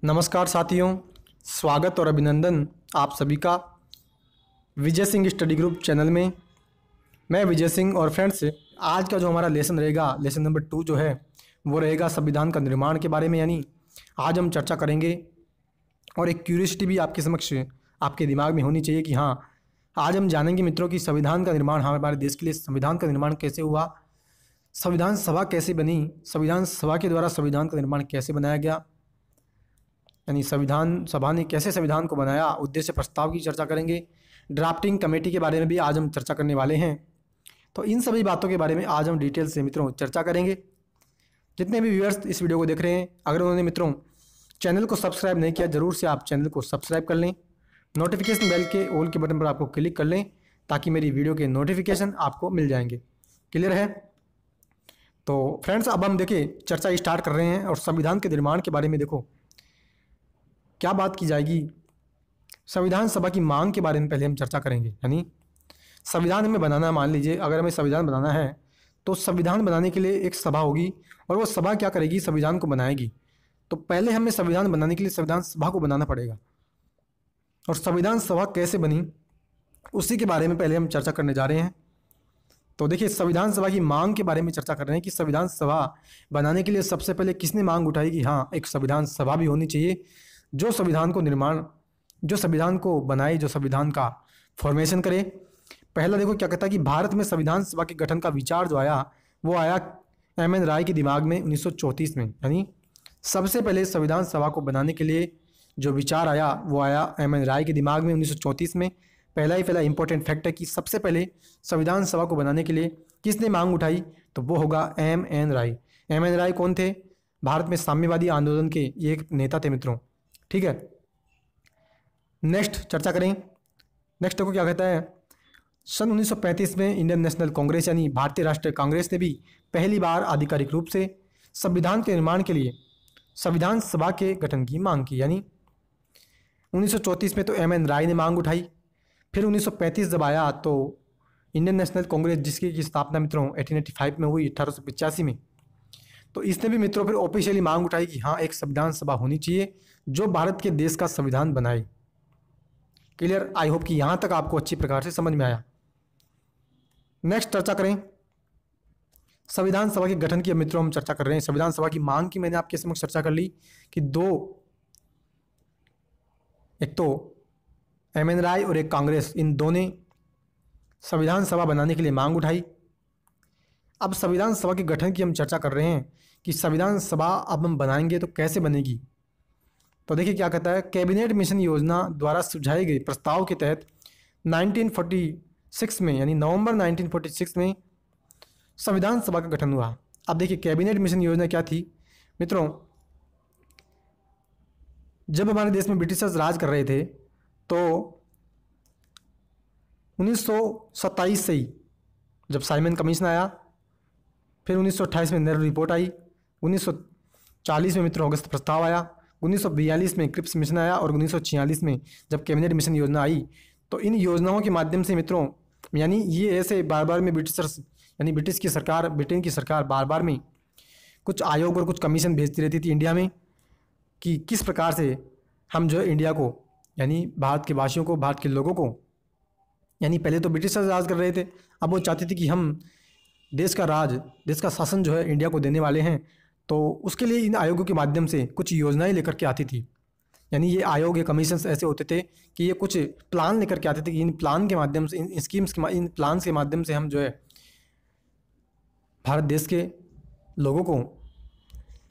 नमस्कार साथियों, स्वागत और अभिनंदन आप सभी का Vijay Singh study group channel में। मैं विजय सिंह और फ्रेंड्स, आज का जो हमारा लेसन रहेगा, लेसन नंबर 2 जो है वो रहेगा संविधान का निर्माण के बारे में। यानी आज हम चर्चा करेंगे और एक क्यूरियोसिटी भी आपके समक्ष आपके दिमाग में होनी चाहिए कि हाँ, आज हम जानेंगे मित्रों कि संविधान का निर्माण हमारे देश के लिए संविधान का निर्माण कैसे हुआ, संविधान सभा कैसे बनी, संविधान सभा के द्वारा संविधान का निर्माण कैसे बनाया गया, यानी संविधान सभा ने कैसे संविधान को बनाया, उद्देश्य प्रस्ताव की चर्चा करेंगे। ड्राफ्टिंग कमेटी के बारे में भी आज हम चर्चा करने वाले हैं। तो इन सभी बातों के बारे में आज हम डिटेल से मित्रों चर्चा करेंगे। जितने भी व्यूअर्स इस वीडियो को देख रहे हैं, अगर उन्होंने मित्रों चैनल को सब्सक्राइब नहीं किया, जरूर से आप चैनल को सब्सक्राइब कर लें। नोटिफिकेशन बेल के ऑल के बटन पर आपको क्लिक कर लें ताकि मेरी वीडियो के नोटिफिकेशन आपको मिल जाएंगे। क्लियर है? तो फ्रेंड्स, अब हम देखिए चर्चा स्टार्ट कर रहे हैं और संविधान के निर्माण के बारे में देखो क्या बात की जाएगी। संविधान सभा की मांग के बारे में पहले हम चर्चा करेंगे। यानी संविधान हमें बनाना है, मान लीजिए अगर हमें संविधान बनाना है तो संविधान बनाने के लिए एक सभा होगी और वो सभा क्या करेगी, संविधान को बनाएगी। तो पहले हमें संविधान बनाने के लिए संविधान सभा को बनाना पड़ेगा और संविधान सभा कैसे बनी उसी के बारे में पहले हम चर्चा करने जा रहे हैं। तो देखिए, संविधान सभा की मांग के बारे में चर्चा कर रहे हैं कि संविधान सभा बनाने के लिए सबसे पहले किसने मांग उठाई कि हाँ, एक संविधान सभा भी होनी चाहिए जो संविधान को बनाए, जो संविधान का फॉर्मेशन करे। पहला देखो क्या कहता है कि भारत में संविधान सभा के गठन का विचार जो आया वो आया एम.एन. राय के दिमाग में 1934 में। यानी सबसे पहले संविधान सभा को बनाने के लिए जो विचार आया वो आया एम.एन. राय के दिमाग में 1934 में। पहला इंपॉर्टेंट फैक्ट है कि सबसे पहले संविधान सभा को बनाने के लिए किसने मांग उठाई, तो वो होगा एम.एन. राय। एम.एन. राय कौन थे? भारत में साम्यवादी आंदोलन के ये एक नेता थे मित्रों। ठीक है, नेक्स्ट चर्चा करें। नेक्स्ट देखो क्या कहता है, सन 1935 में इंडियन नेशनल कांग्रेस यानी भारतीय राष्ट्रीय कांग्रेस ने भी पहली बार आधिकारिक रूप से संविधान के निर्माण के लिए संविधान सभा के गठन की मांग की। यानी 1934 में तो एम.एन. राय ने मांग उठाई, फिर 1935 जब आया तो इंडियन नेशनल कांग्रेस, जिसकी की स्थापना मित्रों 1885 में हुई, 1885 में, तो इसने भी मित्रों फिर ऑफिशियली मांग उठाई कि हाँ, एक संविधान सभा होनी चाहिए जो भारत के देश का संविधान बनाए। क्लियर? आई होप कि यहां तक आपको अच्छी प्रकार से समझ में आया। नेक्स्ट चर्चा करें संविधान सभा के गठन की। मित्रों हम चर्चा कर रहे हैं संविधान सभा की मांग की। मैंने आपके समक्ष चर्चा कर ली कि एक तो एम.एन. राय और एक कांग्रेस, इन दोनों ने संविधान सभा बनाने के लिए मांग उठाई। अब संविधान सभा के गठन की हम चर्चा कर रहे हैं कि संविधान सभा अब हम बनाएंगे तो कैसे बनेगी। तो देखिए क्या कहता है, कैबिनेट मिशन योजना द्वारा सुझाए गए प्रस्ताव के तहत 1946 में, यानी नवंबर 1946 में संविधान सभा का गठन हुआ। अब देखिए कैबिनेट मिशन योजना क्या थी मित्रों, जब हमारे देश में ब्रिटिशर्स राज कर रहे थे तो 1927 से ही जब साइमन कमीशन आया, फिर 1928 में नेहरू रिपोर्ट आई, 1940 में मित्रों अगस्त प्रस्ताव आया, 1942 में क्रिप्स मिशन आया और 1946 में जब कैबिनेट मिशन योजना आई, तो इन योजनाओं के माध्यम से मित्रों, यानी ये ऐसे बार बार में ब्रिटिशर्स यानी ब्रिटेन की सरकार बार बार में कुछ आयोग और कुछ कमीशन भेजती रहती थी इंडिया में कि किस प्रकार से हम जो इंडिया को, यानी भारत के वासियों को, भारत के लोगों को, यानी पहले तो ब्रिटिशर्स राज कर रहे थे, अब वो चाहते थे कि हम देश का शासन जो है इंडिया को देने वाले हैं। तो उसके लिए इन आयोगों के माध्यम से कुछ योजनाएं लेकर के आती थी। यानी ये आयोग, ये कमीशंस ऐसे होते थे कि ये कुछ प्लान लेकर के आते थे कि इन प्लान के माध्यम से, इन प्लान्स के माध्यम से हम जो है भारत देश के लोगों को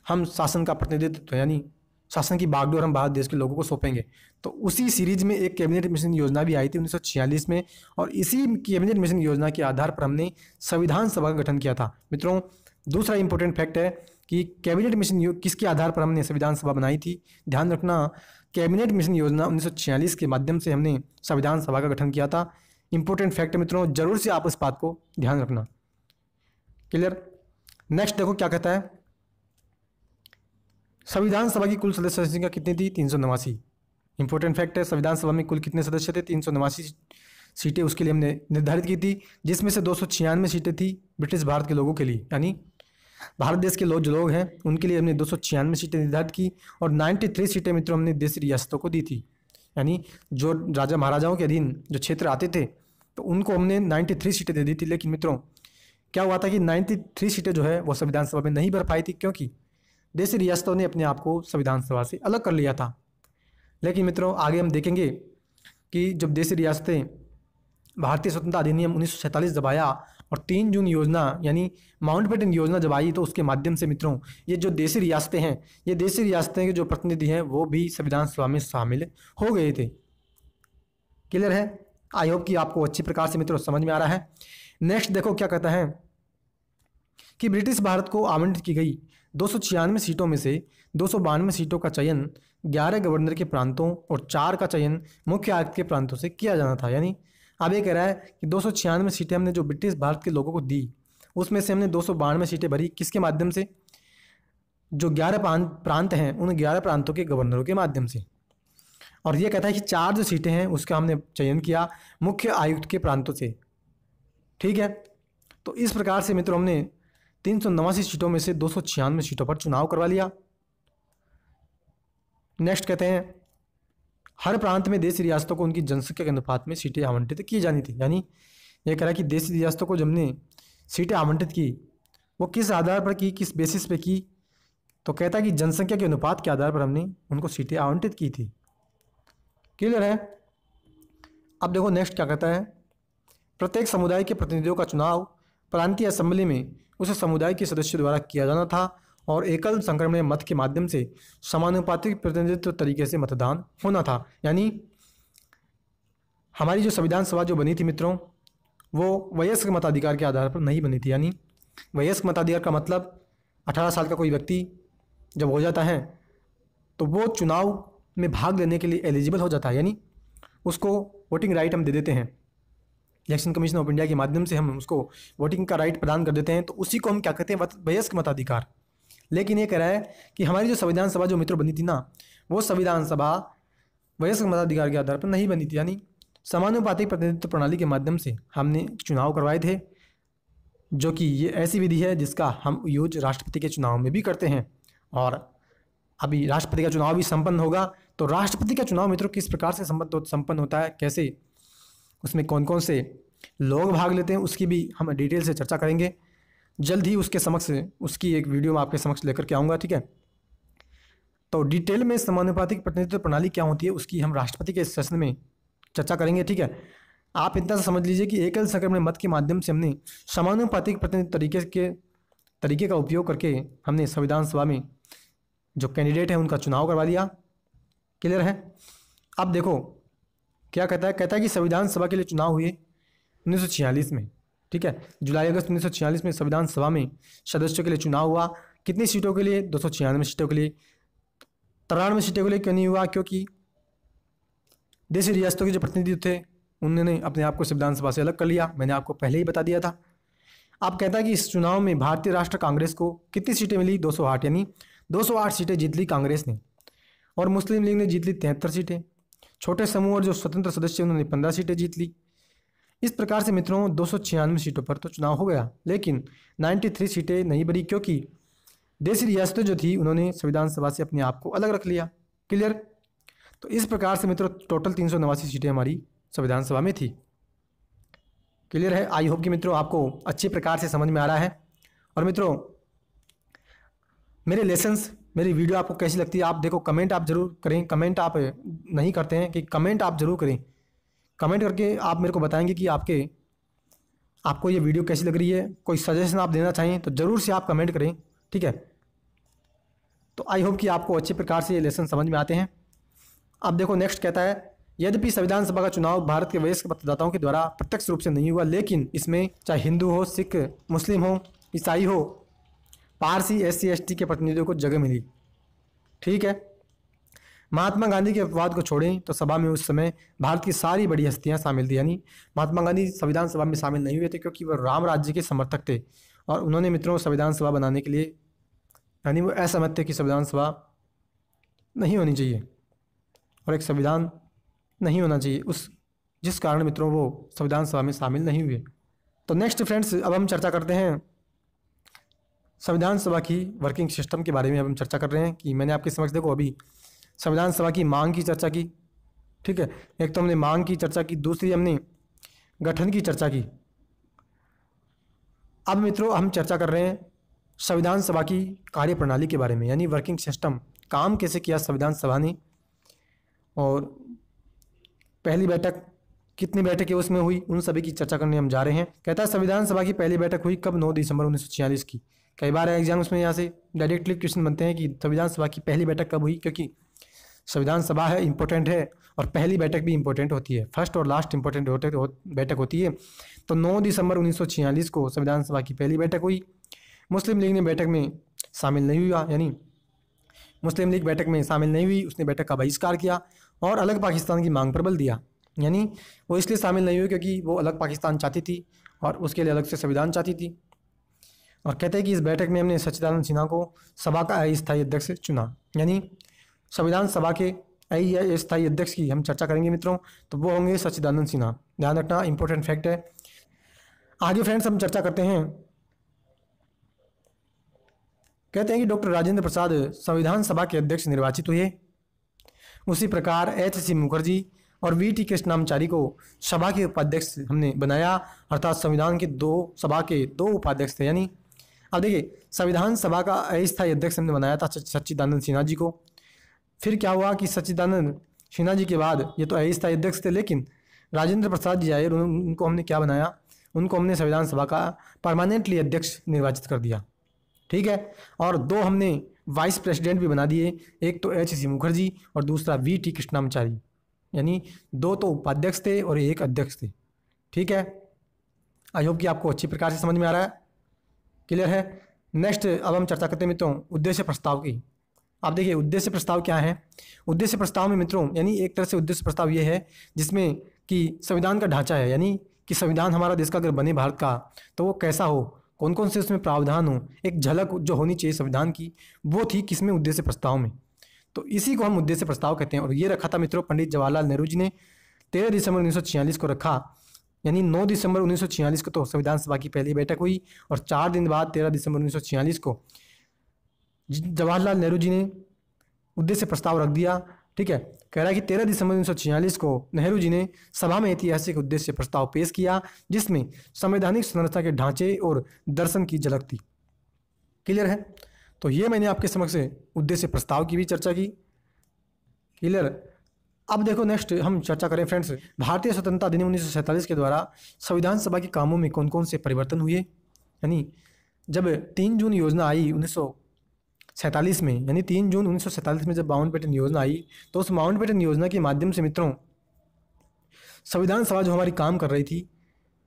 हम शासन का प्रतिनिधित्व, यानी शासन की बागडोर हम भारत देश के लोगों को सौंपेंगे। तो उसी सीरीज में एक कैबिनेट मिशन योजना भी आई थी 1946 में, और इसी कैबिनेट मिशन योजना के आधार पर हमने संविधान सभा का गठन किया था। मित्रों दूसरा इंपॉर्टेंट फैक्ट है कि कैबिनेट मिशन किसके आधार पर हमने संविधान सभा बनाई थी, ध्यान रखना, कैबिनेट मिशन योजना 1946 के माध्यम से हमने संविधान सभा का गठन किया था। इंपॉर्टेंट फैक्ट मित्रों, जरूर से आप इस बात को ध्यान रखना। क्लियर? नेक्स्ट देखो क्या कहता है, संविधान सभा की कुल सदस्य संख्या कितनी थी? 389। इंपॉर्टेंट फैक्ट है, संविधान सभा में कुल कितने सदस्य थे? 389 सीटें उसके लिए हमने निर्धारित की थी, जिसमें से 296 सीटें थी ब्रिटिश भारत के लोगों के लिए, यानी भारत देश के जो लोग हैं उनके लिए हमने 296 सीटें निर्धारित की और 93 सीटें मित्रों हमने देशी रियासतों को दी थी। यानी जो राजा महाराजाओं के अधीन जो क्षेत्र आते थे तो उनको हमने 93 सीटें दे दी थी। लेकिन मित्रों क्या हुआ था कि 93 सीटें जो है वो संविधान सभा में नहीं भर पाई थी, क्योंकि देशी रियासतों ने अपने आप को संविधान सभा से अलग कर लिया था। लेकिन मित्रों आगे हम देखेंगे कि जब देशी रियासतें भारतीय स्वतंत्रता अधिनियम 1947 जब आया और 3 जून योजना यानी माउंटबेटन योजना जब आई तो उसके माध्यम से मित्रों ये जो देशी रियासतें हैं, ये देशी रियासतें के जो प्रतिनिधि हैं वो भी संविधान सभा में शामिल हो गए थे। क्लियर है? आई होप कि आपको अच्छी प्रकार से मित्रों समझ में आ रहा है। नेक्स्ट देखो क्या कहता है कि ब्रिटिश भारत को आवंटित की गई 296 सीटों में से 292 सीटों का चयन 11 गवर्नर के प्रांतों और 4 का चयन मुख्य आयुक्त के प्रांतों से किया जाना था। यानी अब ये कह रहा है कि 296 सीटें हमने जो ब्रिटिश भारत के लोगों को दी उसमें से हमने 292 सीटें भरी किसके माध्यम से? जो 11 प्रांत हैं उन 11 प्रांतों के गवर्नरों के माध्यम से। और ये कहता है कि 4 जो सीटें हैं उसका हमने चयन किया मुख्य आयुक्त के प्रांतों से। ठीक है, तो इस प्रकार से मित्रों हमने 389 सीटों में से 296 सीटों पर चुनाव करवा लिया। नेक्स्ट कहते हैं हर प्रांत में देशी रियासतों को उनकी जनसंख्या के अनुपात में सीटें आवंटित की जानी थी। यानी यह कह रहा है कि देशी रियासतों को जब हमने सीटें आवंटित की वो किस आधार पर की, किस बेसिस पे की? तो कहता है कि जनसंख्या के अनुपात के आधार पर हमने उनको सीटें आवंटित की थी। क्लियर है? अब देखो नेक्स्ट क्या कहता है, प्रत्येक समुदाय के प्रतिनिधियों का चुनाव प्रांतीय असेंबली में उस समुदाय के सदस्यों द्वारा किया जाना था और एकल संक्रमण मत के माध्यम से समानुपातिक प्रतिनिधित्व तरीके से मतदान होना था। यानी हमारी जो संविधान सभा जो बनी थी मित्रों वो वयस्क मताधिकार के आधार पर नहीं बनी थी। यानी वयस्क मताधिकार का मतलब 18 साल का कोई व्यक्ति जब हो जाता है तो वो चुनाव में भाग लेने के लिए एलिजिबल हो जाता है, यानी उसको वोटिंग राइट हम दे देते हैं। इलेक्शन कमीशन ऑफ इंडिया के माध्यम से हम उसको वोटिंग का राइट प्रदान कर देते हैं, तो उसी को हम क्या कहते हैं? वयस्क मताधिकार। लेकिन ये कह रहा है कि हमारी जो संविधान सभा जो मित्रों बनी थी ना वो संविधान सभा वयस्क मताधिकार के आधार पर नहीं बनी थी। यानी समानुपातिक प्रतिनिधित्व प्रणाली के माध्यम से हमने चुनाव करवाए थे, जो कि ये ऐसी विधि है जिसका हम यूज राष्ट्रपति के चुनाव में भी करते हैं। और अभी राष्ट्रपति का चुनाव भी संपन्न होगा, तो राष्ट्रपति का चुनाव मित्रों किस प्रकार से संपन्न होता है, कैसे उसमें कौन कौन से लोग भाग लेते हैं, उसकी भी हम डिटेल से चर्चा करेंगे। जल्द ही उसकी एक वीडियो मैं आपके समक्ष लेकर के आऊँगा। ठीक है, तो डिटेल में समानुपातिक प्रतिनिधित्व प्रणाली क्या होती है उसकी हम राष्ट्रपति के सेशन में चर्चा करेंगे। ठीक है, आप इतना सा समझ लीजिए कि एकल संक्रमण मत के माध्यम से हमने समानुपातिक प्रतिनिधित्व तरीके का उपयोग करके हमने संविधान सभा में जो कैंडिडेट हैं उनका चुनाव करवा लिया। क्लियर है? अब देखो क्या कहता है कि संविधान सभा के लिए चुनाव हुए 1946 में। ठीक है, जुलाई अगस्त 1946 में संविधान सभा में सदस्यों के लिए चुनाव हुआ। कितनी सीटों के लिए? 296 सीटों के लिए। 93 सीटों के लिए क्यों नहीं हुआ? क्योंकि देशी रियासतों के जो प्रतिनिधि थे उन्होंने अपने आप को संविधान सभा से अलग कर लिया। मैंने आपको पहले ही बता दिया था। अब कहता है कि इस चुनाव में भारतीय राष्ट्र कांग्रेस को कितनी सीटें मिली? 208, यानी 208 सीटें जीत ली कांग्रेस ने, और मुस्लिम लीग ने जीत ली 73 सीटें। छोटे समूह और जो स्वतंत्र सदस्य उन्होंने 15 सीटें जीत ली। इस प्रकार से मित्रों 296 सीटों पर तो चुनाव हो गया, लेकिन 93 सीटें नहीं बनी, क्योंकि देशी रियासतें जो थी उन्होंने संविधान सभा से अपने आप को अलग रख लिया। क्लियर? तो इस प्रकार से मित्रों टोटल 389 सीटें हमारी संविधान सभा में थी। क्लियर है? आई होप कि मित्रों आपको अच्छी प्रकार से समझ में आ रहा है। और मित्रों मेरे लेसन्स, मेरी वीडियो आपको कैसी लगती है? आप देखो, कमेंट आप जरूर करें। कमेंट आप नहीं करते हैं कि कमेंट आप जरूर करें। कमेंट करके आप मेरे को बताएंगे कि आपको ये वीडियो कैसी लग रही है। कोई सजेशन आप देना चाहें तो ज़रूर से आप कमेंट करें। ठीक है, तो आई होप कि आपको अच्छे प्रकार से ये लेसन समझ में आते हैं। अब देखो नेक्स्ट कहता है, यद्यपि संविधान सभा का चुनाव भारत के वयस्क मतदाताओं के द्वारा प्रत्यक्ष रूप से नहीं हुआ, लेकिन इसमें चाहे हिंदू हो, सिख, मुस्लिम हो, ईसाई हो, पारसी, SC ST के प्रतिनिधियों को जगह मिली। ठीक है, महात्मा गांधी के अपवाद को छोड़ें तो सभा में उस समय भारत की सारी बड़ी हस्तियां शामिल थी। यानी महात्मा गांधी संविधान सभा में शामिल नहीं हुए थे क्योंकि वह राम राज्य के समर्थक थे, और उन्होंने मित्रों संविधान सभा बनाने के लिए, यानी वो असहमत थे कि संविधान सभा नहीं होनी चाहिए और एक संविधान नहीं होना चाहिए, जिस कारण मित्रों वो संविधान सभा में शामिल नहीं हुए। तो नेक्स्ट फ्रेंड्स, अब हम चर्चा करते हैं संविधान सभा की वर्किंग सिस्टम के बारे में अब हम चर्चा कर रहे हैं कि मैंने आपके समक्ष देखो अभी संविधान सभा की मांग की चर्चा की, ठीक है। एक तो हमने मांग की चर्चा की, दूसरी हमने गठन की चर्चा की। अब मित्रों हम चर्चा कर रहे हैं संविधान सभा की कार्यप्रणाली के बारे में, यानी वर्किंग सिस्टम, काम कैसे किया संविधान सभा ने, और पहली बैठक कितनी बैठकें उसमें हुई, उन सभी की चर्चा करने हम जा रहे हैं। कहता है संविधान सभा की पहली बैठक हुई कब? 9 दिसंबर 1946 की। कई बार एग्जाम में यहाँ से डायरेक्टली क्वेश्चन बनते हैं कि संविधान सभा की पहली बैठक कब हुई, क्योंकि संविधान सभा है इंपॉर्टेंट है और पहली बैठक भी इंपॉर्टेंट होती है, फर्स्ट और लास्ट इंपॉर्टेंट बैठक होती है। तो 9 दिसंबर 1946 को संविधान सभा की पहली बैठक हुई। मुस्लिम लीग ने बैठक में शामिल नहीं हुआ, यानी मुस्लिम लीग बैठक में शामिल नहीं हुई, उसने बैठक का बहिष्कार किया और अलग पाकिस्तान की मांग पर बल दिया। यानी वो इसलिए शामिल नहीं हुई क्योंकि वो अलग पाकिस्तान चाहती थी और उसके लिए अलग से संविधान चाहती थी। और कहते हैं कि इस बैठक में हमने सच्चिदानंद सिन्हा को सभा का अस्थायी अध्यक्ष चुना, यानी संविधान सभा के अस्थायी अध्यक्ष की हम चर्चा करेंगे मित्रों, तो वो होंगे सच्चिदानंद सिन्हा। ध्यान रखना, इंपॉर्टेंट फैक्ट है। आगे फ्रेंड्स हम चर्चा करते हैं। कहते हैं कि डॉक्टर राजेंद्र प्रसाद संविधान सभा के अध्यक्ष निर्वाचित हुए। उसी प्रकार एच.सी. मुखर्जी और वी.टी. कृष्णामाचारी को सभा के उपाध्यक्ष हमने बनाया, अर्थात संविधान के सभा के दो उपाध्यक्ष थे। यानी अब देखिए संविधान सभा का अस्थायी अध्यक्ष हमने बनाया था सच्चिदानंद सिन्हा जी को। फिर क्या हुआ कि सच्चिदानंद सिन्हा जी के बाद ये तो अस्थायी अध्यक्ष थे, लेकिन राजेंद्र प्रसाद जी आए, उनको हमने क्या बनाया, उनको हमने संविधान सभा का परमानेंटली अध्यक्ष निर्वाचित कर दिया, ठीक है। और दो हमने वाइस प्रेसिडेंट भी बना दिए, एक तो एच.सी. मुखर्जी और दूसरा वी.टी. कृष्णामाचारी, यानी दो तो उपाध्यक्ष थे और एक अध्यक्ष थे, ठीक है। आई होप कि आपको अच्छी प्रकार से समझ में आ रहा है, क्लियर है। नेक्स्ट अब हम चर्चा करते हैं मित्रों उद्देश्य प्रस्ताव की। आप देखिए उद्देश्य प्रस्ताव क्या है। उद्देश्य प्रस्ताव में मित्रों यानी एक तरह से उद्देश्य प्रस्ताव ये है जिसमें कि संविधान का ढांचा है, यानी कि संविधान हमारा देश का अगर बने भारत का तो वो कैसा हो, कौन कौन से उसमें प्रावधान हो, एक झलक जो होनी चाहिए संविधान की, वो थी किसमें? उद्देश्य प्रस्ताव में। तो इसी को हम उद्देश्य प्रस्ताव कहते हैं। और ये रखा था मित्रों पंडित जवाहरलाल नेहरू जी ने 13 दिसंबर 1946 को रखा, यानी 9 दिसंबर 1946 को तो संविधान सभा की पहली बैठक हुई और 4 दिन बाद 13 दिसंबर 1946 को जवाहरलाल नेहरू जी ने उद्देश्य प्रस्ताव रख दिया, ठीक है। कह रहा है कि 13 दिसंबर 1946 को नेहरू जी ने सभा में ऐतिहासिक उद्देश्य प्रस्ताव पेश किया जिसमें संवैधानिक संरचना के ढांचे और दर्शन की झलक थी, क्लियर है। तो ये मैंने आपके समक्ष उद्देश्य प्रस्ताव की भी चर्चा की, क्लियर। अब देखो नेक्स्ट हम चर्चा करें फ्रेंड्स भारतीय स्वतंत्रता अधिनियम 1947 के द्वारा संविधान सभा के कामों में कौन कौन से परिवर्तन हुए। यानी जब 3 जून योजना आई 1947 में, यानी 3 जून 1947 में जब माउंटबेटन योजना आई, तो उस माउंटबेटन योजना के माध्यम से मित्रों संविधान सभा जो हमारी काम कर रही थी,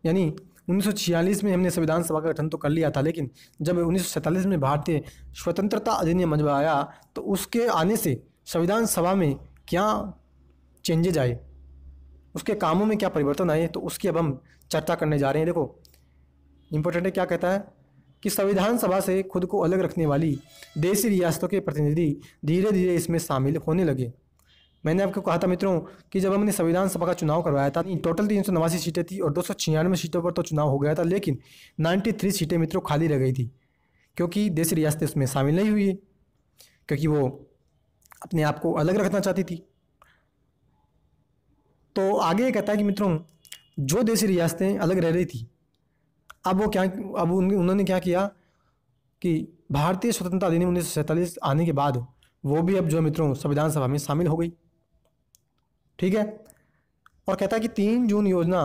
यानी 1946 में हमने संविधान सभा का गठन तो कर लिया था, लेकिन जब 1947 में भारतीय स्वतंत्रता अधिनियम जब आया तो उसके आने से संविधान सभा में क्या चेंजेज आए, उसके कामों में क्या परिवर्तन आए, तो उसकी अब हम चर्चा करने जा रहे हैं। देखो इंपॉर्टेंट है, क्या कहता है कि संविधान सभा से खुद को अलग रखने वाली देशी रियासतों के प्रतिनिधि धीरे धीरे इसमें शामिल होने लगे। मैंने आपको कहा था मित्रों कि जब हमने संविधान सभा का चुनाव करवाया था, टोटल 389 सीटें थी और 296 सीटों पर तो चुनाव हो गया था, लेकिन 93 सीटें मित्रों खाली रह गई थी क्योंकि देशी रियासतें उसमें शामिल नहीं हुई है, क्योंकि वो अपने आप को अलग रखना चाहती थी। तो आगे कहता है कि मित्रों जो देशी रियासतें अलग रह रही थी, अब उन्होंने क्या किया कि भारतीय स्वतंत्रता अधिनियम 1947 आने के बाद वो भी अब जो मित्रों संविधान सभा में शामिल हो गई, ठीक है। और कहता है कि 3 जून योजना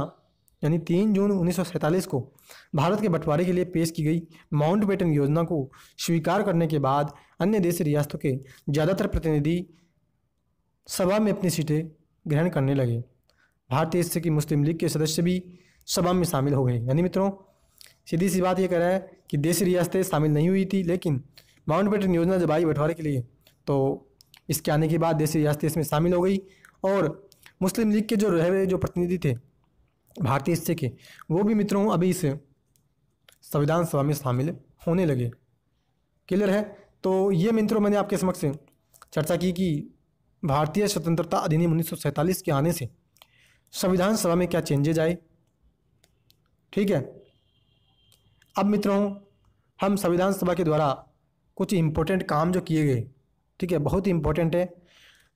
यानी 3 जून 1947 को भारत के बंटवारे के लिए पेश की गई माउंटबेटन योजना को स्वीकार करने के बाद अन्य देशी रियासतों के ज़्यादातर प्रतिनिधि सभा में अपनी सीटें ग्रहण करने लगे। भारतीय हिस्से की मुस्लिम लीग के सदस्य भी सभा में शामिल हो गए। यानी मित्रों सीधी सी बात ये कह रहा है कि देशी रियासतें शामिल नहीं हुई थी, लेकिन माउंटबेटन योजना जब आई बंटवारे के लिए तो इसके आने के बाद देशी रियासतें इसमें शामिल हो गई और मुस्लिम लीग के जो रहे जो प्रतिनिधि थे भारतीय हिस्से के, वो भी मित्रों अभी इस संविधान सभा में शामिल होने लगे, क्लियर है। तो ये मित्रों मैंने आपके समक्ष चर्चा की कि भारतीय स्वतंत्रता अधिनियम 1947 के आने से संविधान सभा में क्या चेंजेज आए, ठीक है। अब मित्रों हम संविधान सभा के द्वारा कुछ इम्पोर्टेंट काम जो किए गए, ठीक है, बहुत ही इम्पोर्टेंट है,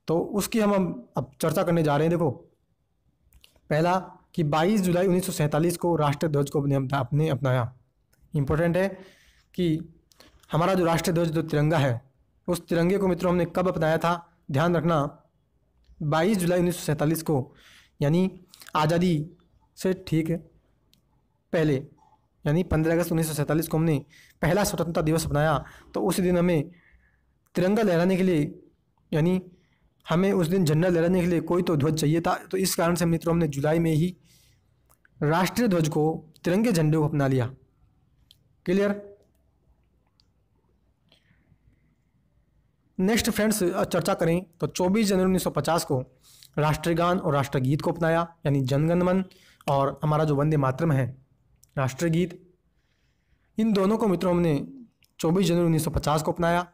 तो उसकी हम अब चर्चा करने जा रहे हैं। देखो, पहला कि 22 जुलाई 1947 को राष्ट्रीय ध्वज को आपने अपनाया। इम्पोर्टेंट है कि हमारा जो राष्ट्रीय ध्वज जो तिरंगा है, उस तिरंगे को मित्रों हमने कब अपनाया था, ध्यान रखना 22 जुलाई 1947 को, यानी आज़ादी से ठीक पहले, यानी 15 अगस्त 1947 को हमने पहला स्वतंत्रता दिवस अपनाया। तो उस दिन हमें तिरंगा लहराने के लिए, यानी हमें उस दिन झंडा लहराने के लिए कोई तो ध्वज चाहिए था। तो इस कारण से मित्रों हमने जुलाई में ही राष्ट्रीय ध्वज को, तिरंगे झंडे को अपना लिया। क्लियर। नेक्स्ट फ्रेंड्स चर्चा करें तो 24 जनवरी 1950 को राष्ट्रगान और राष्ट्रगीत को अपनाया, यानी जनगण मन और हमारा जो वंदे मातरम है राष्ट्रीय गीत, इन दोनों को मित्रों हमने 24 जनवरी 1950 को अपनाया।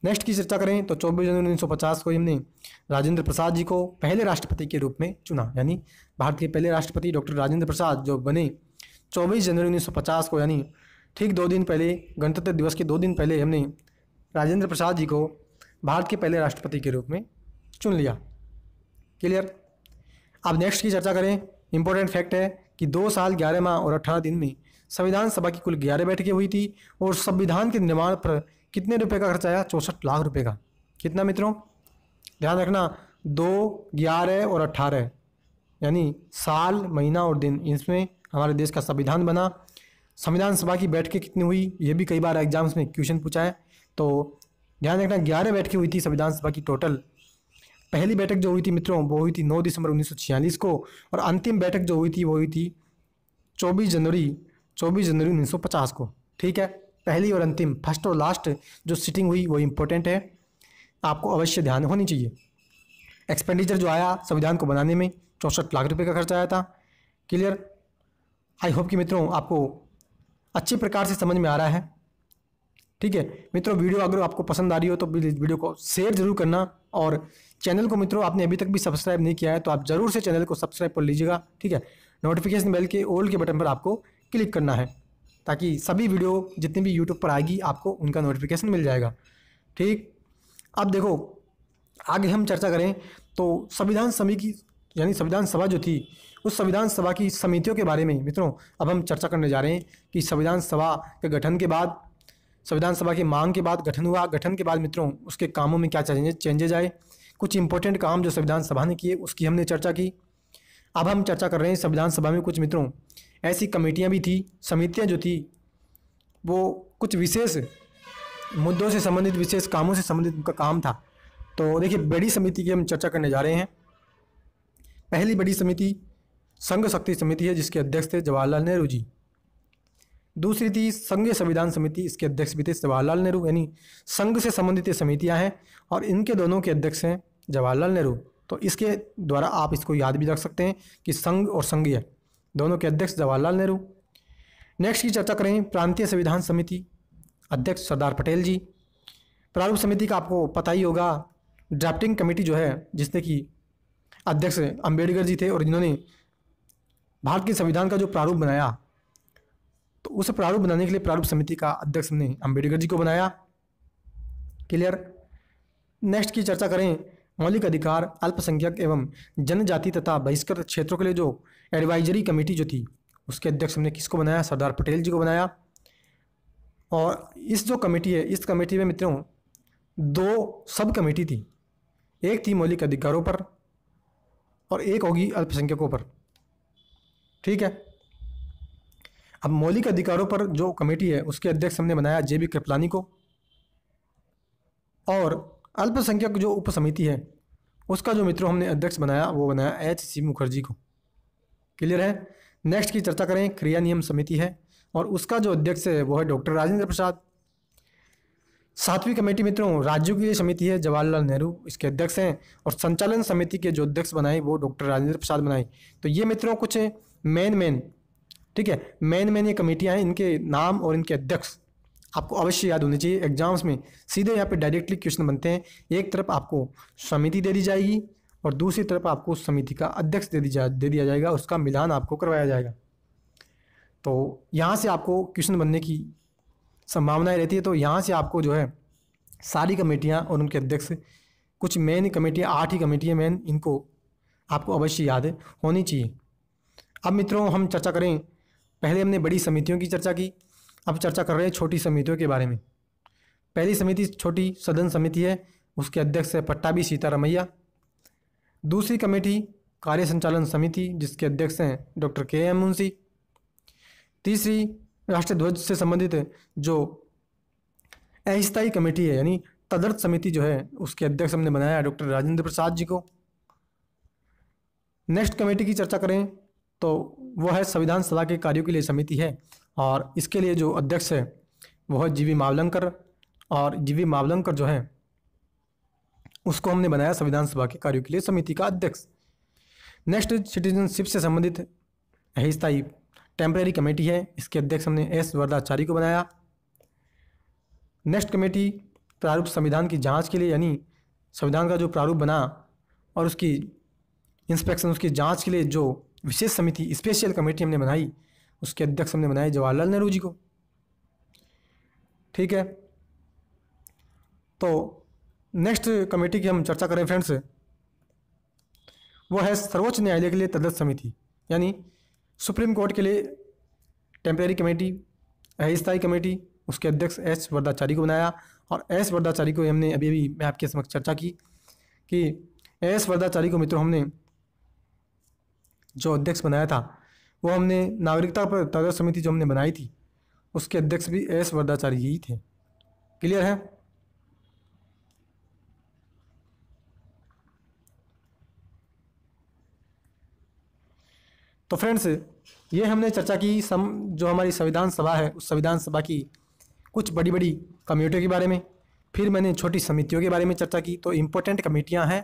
नेक्स्ट की चर्चा करें तो 24 जनवरी 1950 को हमने राजेंद्र प्रसाद जी को पहले राष्ट्रपति के रूप में चुना, यानी भारत के पहले राष्ट्रपति डॉक्टर राजेंद्र प्रसाद जो बने 24 जनवरी 1950 को, यानी ठीक 2 दिन पहले, गणतंत्र दिवस के 2 दिन पहले हमने राजेंद्र प्रसाद जी को भारत के पहले राष्ट्रपति के रूप में चुन लिया। क्लियर। अब नेक्स्ट की चर्चा करें। इंपॉर्टेंट फैक्ट है कि 2 साल 11 माह और 18 दिन में संविधान सभा की कुल 11 बैठकें हुई थी और संविधान के निर्माण पर कितने रुपए का खर्च आया, 64 लाख रुपए का। कितना मित्रों, ध्यान रखना, 2, 11 और 18, यानी साल, महीना और दिन, इसमें हमारे देश का संविधान बना। संविधान सभा की बैठकें कितनी हुई, ये भी कई बार एग्जाम्स में क्वेश्चन पूछा है। तो ध्यान रखना 11 बैठकें हुई थी संविधान सभा की टोटल। पहली बैठक जो हुई थी मित्रों वो हुई थी 9 दिसंबर 1946 को, और अंतिम बैठक जो हुई थी वो हुई थी 24 जनवरी 1950 को। ठीक है, पहली और अंतिम, फर्स्ट और लास्ट जो सिटिंग हुई वो इम्पोर्टेंट है, आपको अवश्य ध्यान होनी चाहिए। एक्सपेंडिचर जो आया संविधान को बनाने में 64 लाख रुपए का खर्च आया था। क्लियर। आई होप कि मित्रों आपको अच्छे प्रकार से समझ में आ रहा है। ठीक है मित्रों, वीडियो अगर आपको पसंद आ रही हो तो वीडियो को शेयर जरूर करना, और चैनल को मित्रों आपने अभी तक भी सब्सक्राइब नहीं किया है तो आप जरूर से चैनल को सब्सक्राइब कर लीजिएगा। ठीक है, नोटिफिकेशन बेल के ऑल के बटन पर आपको क्लिक करना है ताकि सभी वीडियो जितनी भी यूट्यूब पर आएगी आपको उनका नोटिफिकेशन मिल जाएगा। ठीक, अब देखो आगे हम चर्चा करें तो संविधान समिति यानी संविधान सभा जो थी, उस संविधान सभा की समितियों के बारे में मित्रों अब हम चर्चा करने जा रहे हैं कि संविधान सभा के गठन के बाद, संविधान सभा की मांग के बाद गठन हुआ, गठन के बाद मित्रों उसके कामों में क्या चेंजेज आए, कुछ इंपॉर्टेंट काम जो संविधान सभा ने किए उसकी हमने चर्चा की। अब हम चर्चा कर रहे हैं संविधान सभा में कुछ मित्रों ऐसी कमेटियां भी थी, समितियां जो थी वो कुछ विशेष मुद्दों से संबंधित, विशेष कामों से संबंधित उनका काम था। तो देखिए बड़ी समिति की हम चर्चा करने जा रहे हैं। पहली बड़ी समिति संघ शक्ति समिति है जिसके अध्यक्ष थे जवाहरलाल नेहरू जी। दूसरी थी संघीय संविधान समिति, इसके अध्यक्ष भी थे जवाहरलाल नेहरू, यानी संघ से संबंधित ये समितियां हैं और इनके दोनों के अध्यक्ष हैं जवाहरलाल नेहरू। तो इसके द्वारा आप इसको याद भी रख सकते हैं कि संघ और संघीय दोनों के अध्यक्ष जवाहरलाल नेहरू। नेक्स्ट की चर्चा करें प्रांतीय संविधान समिति, अध्यक्ष सरदार पटेल जी। प्रारूप समिति का आपको पता ही होगा, ड्राफ्टिंग कमेटी जो है जिसने कि अध्यक्ष अंबेडकर जी थे और जिन्होंने भारत के संविधान का जो प्रारूप बनाया, तो उस प्रारूप बनाने के लिए प्रारूप समिति का अध्यक्ष ने अंबेडकर जी को बनाया। क्लियर। नेक्स्ट की चर्चा करें मौलिक अधिकार, अल्पसंख्यक एवं जनजाति तथा बहिष्कृत क्षेत्रों के लिए जो एडवाइजरी कमेटी जो थी उसके अध्यक्ष हमने किसको बनाया, सरदार पटेल जी को बनाया। और इस जो कमेटी है, इस कमेटी में मित्रों 2 सब कमेटी थी, एक थी मौलिक अधिकारों पर और एक होगी अल्पसंख्यकों पर। ठीक है, अब मौलिक अधिकारों पर जो कमेटी है उसके अध्यक्ष हमने बनाया JB कृपलानी को, और अल्पसंख्यक जो उप समिति है उसका जो मित्रों हमने अध्यक्ष बनाया वो बनाया HC मुखर्जी को। क्लियर है। नेक्स्ट की चर्चा करें क्रिया नियम समिति है और उसका जो अध्यक्ष है वो है डॉक्टर राजेंद्र प्रसाद। 7वीं कमेटी मित्रों राज्यों की समिति है, जवाहरलाल नेहरू इसके अध्यक्ष हैं, और संचालन समिति के जो अध्यक्ष बनाए वो डॉक्टर राजेंद्र प्रसाद बनाए। तो ये मित्रों कुछ मेन ठीक है, मेन ये कमेटियां हैं, इनके नाम और इनके अध्यक्ष आपको अवश्य याद होने चाहिए। एग्जाम्स में सीधे यहाँ पे डायरेक्टली क्वेश्चन बनते हैं, एक तरफ आपको समिति दे दी जाएगी और दूसरी तरफ आपको समिति का अध्यक्ष दे दिया जाएगा, उसका मिलान आपको करवाया जाएगा। तो यहाँ से आपको क्वेश्चन बनने की संभावनाएं रहती है। तो यहाँ से आपको जो है सारी कमेटियाँ और उनके अध्यक्ष, कुछ मेन कमेटियाँ, 8 ही कमेटियाँ मेन, इनको आपको अवश्य याद होनी चाहिए। अब मित्रों हम चर्चा करें, पहले हमने बड़ी समितियों की चर्चा की, अब चर्चा कर रहे हैं छोटी समितियों के बारे में। पहली समिति छोटी सदन समिति है, उसके अध्यक्ष है पट्टाभी सीतारमैया। दूसरी कमेटी कार्य संचालन समिति, जिसके अध्यक्ष हैं डॉक्टर के.एम. मुंशी। तीसरी राष्ट्रीय ध्वज से संबंधित जो अस्थायी कमेटी है यानी तदर्थ समिति जो है, उसके अध्यक्ष हमने बनाया डॉक्टर राजेंद्र प्रसाद जी को। नेक्स्ट कमेटी की चर्चा करें तो वो है संविधान सभा के कार्यों के लिए समिति है, और इसके लिए जो अध्यक्ष है वो है जीवी मावलंकर, और जीवी मावलंकर जो है उसको हमने बनाया संविधान सभा के कार्यों के लिए समिति का अध्यक्ष। नेक्स्ट सिटीजनशिप से संबंधित अस्थायी टेम्परेरी कमेटी है, इसके अध्यक्ष हमने एस वरदाचारी को बनाया। नेक्स्ट कमेटी प्रारूप संविधान की जांच के लिए, यानी संविधान का जो प्रारूप बना और उसकी इंस्पेक्शन, उसकी जांच के लिए जो विशेष समिति, स्पेशल कमेटी हमने बनाई, उसके अध्यक्ष हमने बनाए जवाहरलाल नेहरू जी को। ठीक है, तो नेक्स्ट कमेटी की हम चर्चा करें फ्रेंड्स, वो है सर्वोच्च न्यायालय के लिए तदर्थ समिति, यानी सुप्रीम कोर्ट के लिए टेम्परेरी कमेटी, अस्थायी कमेटी, उसके अध्यक्ष एस वरदाचारी को बनाया। और एस वरदाचारी को हमने अभी मैं आपके समक्ष चर्चा की कि एस वरदाचारी को मित्रों हमने जो अध्यक्ष बनाया था वो हमने नागरिकता पर तदर्थ समिति जो हमने बनाई थी, उसके अध्यक्ष भी एस वरदाचारी ही थे। क्लियर है? तो फ्रेंड्स ये हमने चर्चा की जो हमारी संविधान सभा है, उस संविधान सभा की कुछ बड़ी बड़ी कमेटियों के बारे में। फिर मैंने छोटी समितियों के बारे में चर्चा की। तो इम्पोर्टेंट कमेटियां हैं,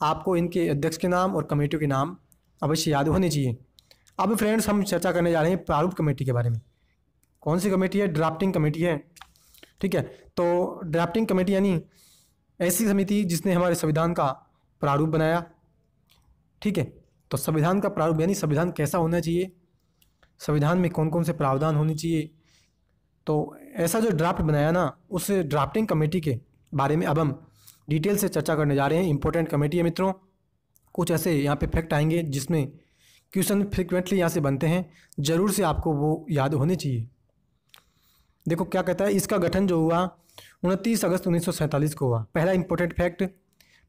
आपको इनके अध्यक्ष के नाम और कमेटियों के नाम अवश्य याद होने चाहिए। अब फ्रेंड्स हम चर्चा करने जा रहे हैं प्रारूप कमेटी के बारे में। कौन सी कमेटी है? ड्राफ्टिंग कमेटी है। ठीक है, तो ड्राफ्टिंग कमेटी यानी ऐसी समिति जिसने हमारे संविधान का प्रारूप बनाया। ठीक है, तो संविधान का प्रारूप यानी संविधान कैसा होना चाहिए, संविधान में कौन कौन से प्रावधान होने चाहिए, तो ऐसा जो ड्राफ्ट बनाया ना, उस ड्राफ्टिंग कमेटी के बारे में अब हम डिटेल से चर्चा करने जा रहे हैं। इंपॉर्टेंट कमेटी है मित्रों। कुछ ऐसे यहाँ पे फैक्ट आएंगे जिसमें क्वेश्चन फ्रिक्वेंटली यहाँ से बनते हैं, ज़रूर से आपको वो याद होने चाहिए। देखो क्या कहता है, इसका गठन जो हुआ 29 अगस्त 1947 को हुआ। पहला इंपॉर्टेंट फैक्ट,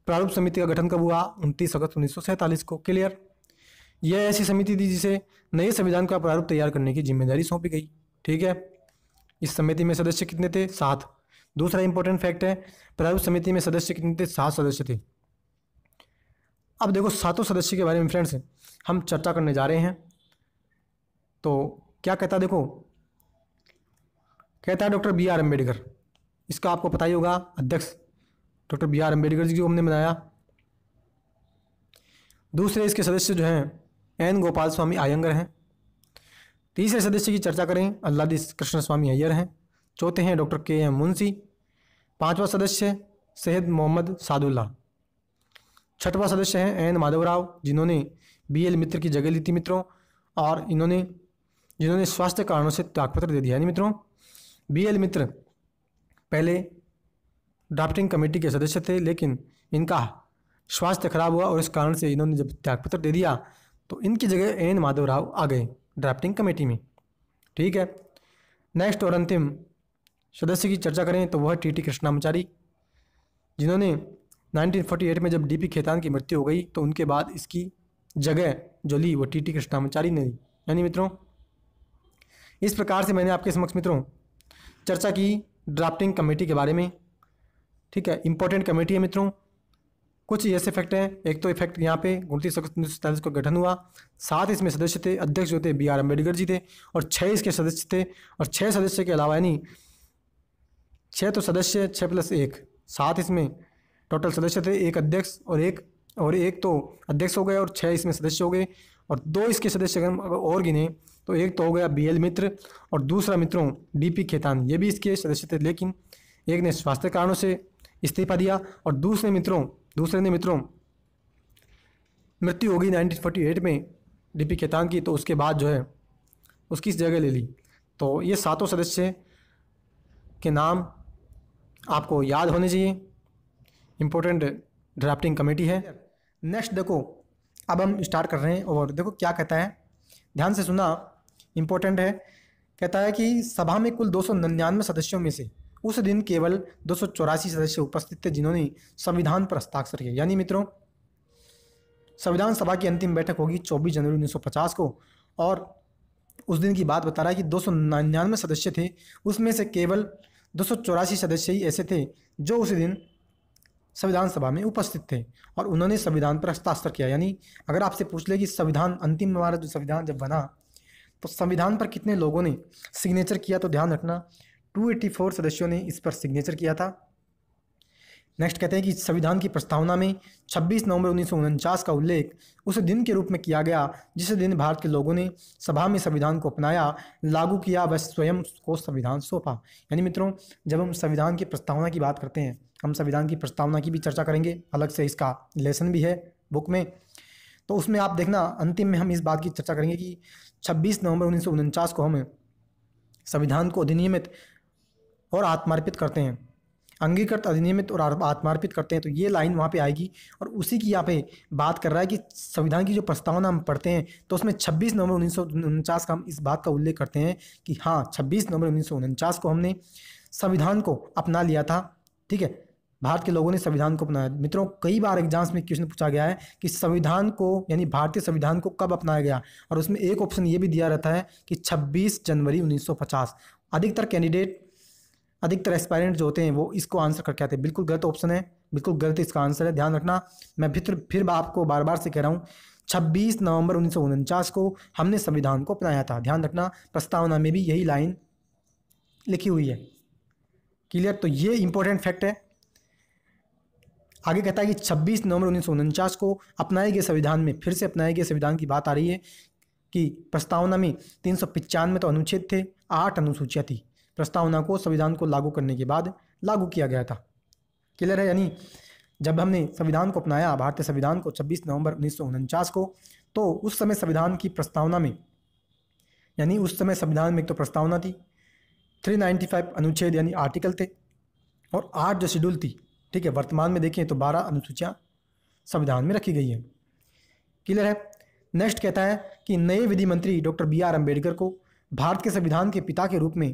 प्रारूप समिति का गठन कब हुआ? 29 अगस्त 1947 को। क्लियर? यह ऐसी समिति थी जिसे नए संविधान का प्रारूप तैयार करने की जिम्मेदारी सौंपी गई। ठीक है, इस समिति में सदस्य कितने थे? 7। दूसरा इंपॉर्टेंट फैक्ट है, प्रारूप समिति में सदस्य कितने थे? 7 सदस्य थे। अब देखो 7 सदस्य के बारे में फ्रेंड्स हम चर्चा करने जा रहे हैं। तो क्या कहता है, देखो कहता है डॉक्टर बी.आर. अम्बेडकर, इसका आपको पता ही होगा, अध्यक्ष डॉक्टर बी.आर. अम्बेडकर जी को हमने बनाया। दूसरे इसके सदस्य जो हैं एन. गोपाल स्वामी अयंगर हैं। तीसरे सदस्य की चर्चा करें, अल्लादी कृष्ण स्वामी अय्यर हैं। चौथे हैं डॉक्टर के.एम. मुंशी। पांचवा सदस्य सैयद मोहम्मद सादुल्ला। छठवां सदस्य हैं एन. माधवराव, जिन्होंने बी.एल. मित्र की जगह ली थी मित्रों, और जिन्होंने स्वास्थ्य कारणों से त्यागपत्र दे दिया। यानी मित्रों बी.एल. मित्र पहले ड्राफ्टिंग कमेटी के सदस्य थे, लेकिन इनका स्वास्थ्य खराब हुआ और इस कारण से इन्होंने जब त्यागपत्र दे दिया तो इनकी जगह एन. माधवराव आ गए ड्राफ्टिंग कमेटी में। ठीक है, नेक्स्ट और अंतिम सदस्य की चर्चा करें तो वह है टी.टी. कृष्णामाचारी, जिन्होंने 1948 में जब डी.पी. खेतान की मृत्यु हो गई तो उनके बाद इसकी जगह जो ली वो टी.टी. कृष्णामाचारी ने ली। यानी मित्रों इस प्रकार से मैंने आपके समक्ष मित्रों चर्चा की ड्राफ्टिंग कमेटी के बारे में। ठीक है, इंपॉर्टेंट कमेटी है मित्रों। कुछ ऐसे फैक्ट हैं, एक तो इफेक्ट यहाँ पे 29 अगस्त 1947 को गठन हुआ। 7 इसमें सदस्य थे, अध्यक्ष जो थे बी.आर. अम्बेडकर जी थे, और 6 इसके सदस्य थे। और 6 सदस्य के अलावा यानी 6 तो सदस्य, 6 + 1 7 इसमें टोटल सदस्य थे। एक अध्यक्ष और एक तो अध्यक्ष हो गए और 6 इसमें सदस्य हो गए। और 2 इसके सदस्य अगर और गिने तो एक तो हो गया बी.एल. मित्र और दूसरा मित्रों डी.पी. खेतान, ये भी इसके सदस्य थे, लेकिन एक ने स्वास्थ्य कारणों से इस्तीफा दिया और दूसरे ने मित्रों मृत्यु हो गई 1948 में डी.पी. खेतान की, तो उसके बाद जो है उसकी जगह ले ली। तो ये 7 सदस्य के नाम आपको याद होने चाहिए। इम्पोर्टेंट ड्राफ्टिंग कमेटी है। नेक्स्ट देखो, अब हम स्टार्ट कर रहे हैं और देखो क्या कहता है, ध्यान से सुना, इम्पोर्टेंट है। कहता है कि सभा में कुल 299 सदस्यों में से उस दिन केवल 284 सदस्य उपस्थित थे जिन्होंने संविधान पर हस्ताक्षर किए। यानी मित्रों, संविधान सभा की अंतिम बैठक होगी 24 जनवरी 1950 को, और उस दिन की बात बता रहा है कि 299 सदस्य थे, उसमें से केवल 284 सदस्य ही ऐसे थे जो उस दिन संविधान सभा में उपस्थित थे और उन्होंने संविधान पर हस्ताक्षर किया। यानी अगर आपसे पूछ ले कि संविधान, अंतिम हमारा जो संविधान जब बना तो संविधान पर कितने लोगों ने सिग्नेचर किया, तो ध्यान रखना 284 सदस्यों ने इस पर सिग्नेचर किया था। नेक्स्ट कहते हैं कि संविधान की प्रस्तावना में 26 नवंबर 1949 का उल्लेख उस दिन के रूप में किया गया जिस दिन भारत के लोगों ने सभा में संविधान को अपनाया, लागू किया व स्वयं को संविधान सौंपा। यानी मित्रों, जब हम संविधान की प्रस्तावना की बात करते हैं, हम संविधान की प्रस्तावना की भी चर्चा करेंगे, अलग से इसका लेसन भी है बुक में, तो उसमें आप देखना अंतिम में हम इस बात की चर्चा करेंगे कि 26 नवंबर 1949 को हम संविधान को अधिनियमित और आत्मार्पित करते हैं, अंगीकृत, अधिनियमित और आत्मार्पित करते हैं। तो ये लाइन वहाँ पे आएगी और उसी की यहाँ पे बात कर रहा है कि संविधान की जो प्रस्तावना हम पढ़ते हैं तो उसमें 26 नवंबर 1949 का हम इस बात का उल्लेख करते हैं कि हाँ, 26 नवंबर 1949 को हमने संविधान को अपना लिया था। ठीक है, भारत के लोगों ने संविधान को अपनाया। मित्रों, कई बार एग्जाम्स में क्वेश्चन पूछा गया है कि संविधान को, यानी भारतीय संविधान को कब अपनाया गया, और उसमें एक ऑप्शन ये भी दिया रहता है कि 26 जनवरी 1950। अधिकतर कैंडिडेट, अधिकतर एस्पायरेंट जो होते हैं वो इसको आंसर करके आते हैं। बिल्कुल गलत ऑप्शन है, बिल्कुल गलत इसका आंसर है, ध्यान रखना। मैं फिर आपको बार बार से कह रहा हूँ, 26 नवंबर 1949 को हमने संविधान को अपनाया था। ध्यान रखना, प्रस्तावना में भी यही लाइन लिखी हुई है। क्लियर? तो ये इंपॉर्टेंट फैक्ट है। आगे कहता है कि 26 नवंबर 1949 को अपनाए गए संविधान में, फिर से अपनाए गए संविधान की बात आ रही है कि प्रस्तावना में 395 तो अनुच्छेद थे, 8 अनुसूचियाँ थी। प्रस्तावना को संविधान को लागू करने के बाद लागू किया गया था। क्लियर है? यानी जब हमने संविधान को अपनाया, भारतीय संविधान को 26 नवंबर 1949 को, तो उस समय संविधान की प्रस्तावना में, यानी उस समय संविधान में एक तो प्रस्तावना थी, 395 अनुच्छेद यानी आर्टिकल थे, और 8 जो शेड्यूल थी। ठीक है, वर्तमान में देखें तो 12 अनुसूचियाँ संविधान में रखी गई हैं। क्लियर है? नेक्स्ट कहता है कि नए विधि मंत्री डॉक्टर BR अम्बेडकर को भारत के संविधान के पिता के रूप में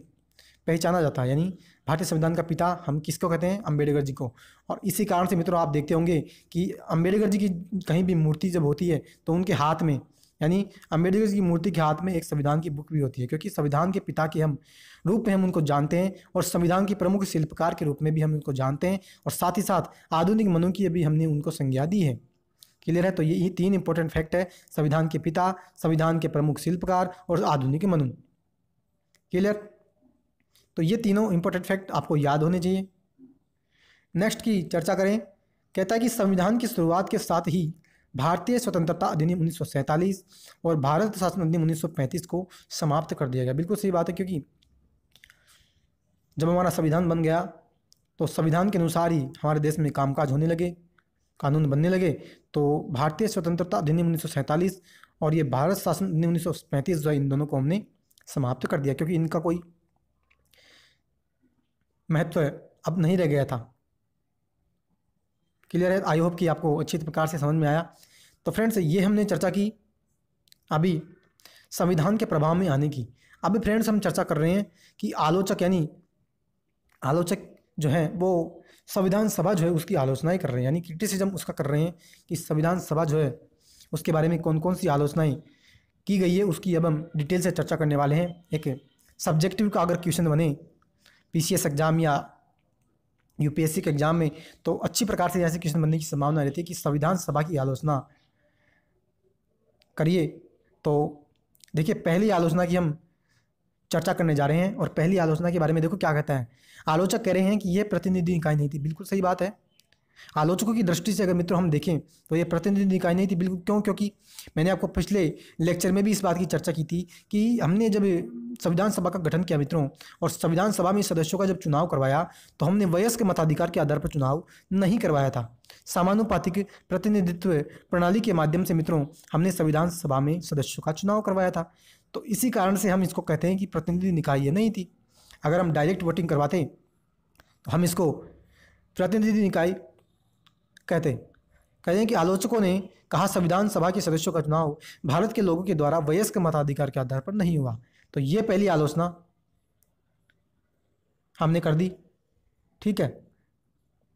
पहचाना जाता है। यानी भारतीय संविधान का पिता हम किसको कहते हैं? अम्बेडकर जी को। और इसी कारण से मित्रों आप देखते होंगे कि अम्बेडकर जी की कहीं भी मूर्ति जब होती है तो उनके हाथ में, यानी अम्बेडकर जी की मूर्ति के हाथ में एक संविधान की बुक भी होती है, क्योंकि संविधान के पिता के हम रूप में हम उनको जानते हैं और संविधान के प्रमुख शिल्पकार के रूप में भी हम उनको जानते हैं, और साथ ही साथ आधुनिक मनु की भी हमने उनको संज्ञा दी है। क्लियर है? तो ये 3 इंपॉर्टेंट फैक्ट है, संविधान के पिता, संविधान के प्रमुख शिल्पकार और आधुनिक मनु। क्लियर? तो ये तीनों इंपॉर्टेंट फैक्ट आपको याद होने चाहिए। नेक्स्ट की चर्चा करें। कहता है कि संविधान की शुरुआत के साथ ही भारतीय स्वतंत्रता अधिनियम 1947 और भारत शासन अधिनियम 1935 को समाप्त कर दिया गया। बिल्कुल सही बात है, क्योंकि जब हमारा संविधान बन गया तो संविधान के अनुसार ही हमारे देश में कामकाज होने लगे, कानून बनने लगे। तो भारतीय स्वतंत्रता अधिनियम 1947 और ये भारत शासन अधिनियम 1935 जो है, इन दोनों को हमने समाप्त कर दिया, क्योंकि इनका कोई महत्व अब नहीं रह गया था। क्लियर है? आई होप कि आपको अच्छी प्रकार से समझ में आया। तो फ्रेंड्स, ये हमने चर्चा की अभी संविधान के प्रभाव में आने की। अभी फ्रेंड्स हम चर्चा कर रहे हैं कि आलोचक, यानी आलोचक जो है वो संविधान सभा जो है उसकी आलोचनाएं कर रहे हैं, यानी क्रिटिसिज्म उसका कर रहे हैं कि संविधान सभा जो है उसके बारे में कौन कौन सी आलोचनाएं की गई है, उसकी अब हम डिटेल से चर्चा करने वाले हैं। एक सब्जेक्टिव का अगर क्वेश्चन बने PCS एग्जाम या UPSC के एग्जाम में, तो अच्छी प्रकार से ऐसे क्वेश्चन बनने की संभावना रहती है कि संविधान सभा की आलोचना करिए। तो देखिए, पहली आलोचना की हम चर्चा करने जा रहे हैं, और पहली आलोचना के बारे में देखो क्या कहता है। आलोचक कह रहे हैं कि यह प्रतिनिधि निकाय नहीं थी। बिल्कुल सही बात है। आलोचकों की दृष्टि से अगर मित्रों हम देखें तो ये प्रतिनिधि निकाय नहीं थी। बिल्कुल, क्यों? क्योंकि मैंने आपको पिछले लेक्चर में भी इस बात की चर्चा की थी कि हमने जब संविधान सभा का गठन किया मित्रों, और संविधान सभा में सदस्यों का जब चुनाव करवाया, तो हमने वयस्क मताधिकार के आधार पर चुनाव नहीं करवाया था। समानुपातिक प्रतिनिधित्व प्रणाली के माध्यम से मित्रों हमने संविधान सभा में सदस्यों का चुनाव करवाया था। तो इसी कारण से हम इसको कहते हैं कि प्रतिनिधि निकाय ये नहीं थी। अगर हम डायरेक्ट वोटिंग करवाते तो हम इसको प्रतिनिधि निकाय कहते हैं कि आलोचकों ने कहा संविधान सभा के सदस्यों का चुनाव भारत के लोगों के द्वारा वयस्क मताधिकार के आधार पर नहीं हुआ। तो ये पहली आलोचना हमने कर दी, ठीक है।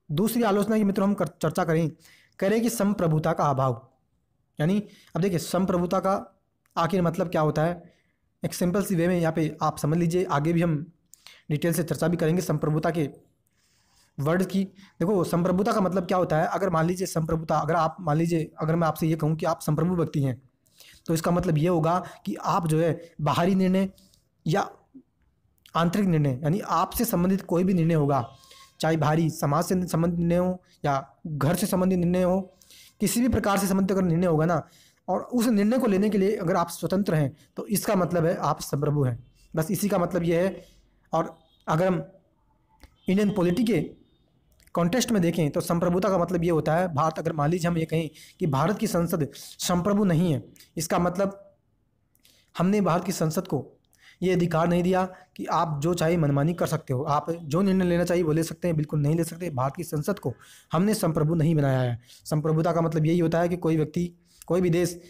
दूसरी आलोचना की मित्रों हम चर्चा करें, कह रहे हैं कि संप्रभुता का अभाव। यानी अब देखिए संप्रभुता का आखिर मतलब क्या होता है, एक सिंपल सी वे में यहाँ पे आप समझ लीजिए, आगे भी हम डिटेल से चर्चा भी करेंगे संप्रभुता के वर्ड की। देखो संप्रभुता का मतलब क्या होता है, अगर मान लीजिए संप्रभुता, अगर मैं आपसे ये कहूँ कि आप संप्रभु व्यक्ति हैं तो इसका मतलब ये होगा कि आप जो है बाहरी निर्णय या आंतरिक निर्णय, यानी आपसे संबंधित कोई भी निर्णय होगा, चाहे बाहरी समाज से संबंधित निर्णय हो या घर से संबंधित निर्णय हो, किसी भी प्रकार से संबंधित अगर निर्णय होगा ना, और उस निर्णय को लेने के लिए अगर आप स्वतंत्र हैं तो इसका मतलब है आप संप्रभु हैं। बस इसी का मतलब ये है। और अगर हम इंडियन पॉलिटी के कॉन्टेक्स्ट में देखें तो संप्रभुता का मतलब ये होता है, भारत, अगर मान लीजिए हम ये कहें कि भारत की संसद संप्रभु नहीं है, इसका मतलब हमने भारत की संसद को ये अधिकार नहीं दिया कि आप जो चाहे मनमानी कर सकते हो, आप जो निर्णय लेना चाहिए वो ले सकते हैं, बिल्कुल नहीं ले सकते। भारत की संसद को हमने संप्रभु नहीं बनाया है। संप्रभुता का मतलब यही होता है कि कोई व्यक्ति, कोई भी देश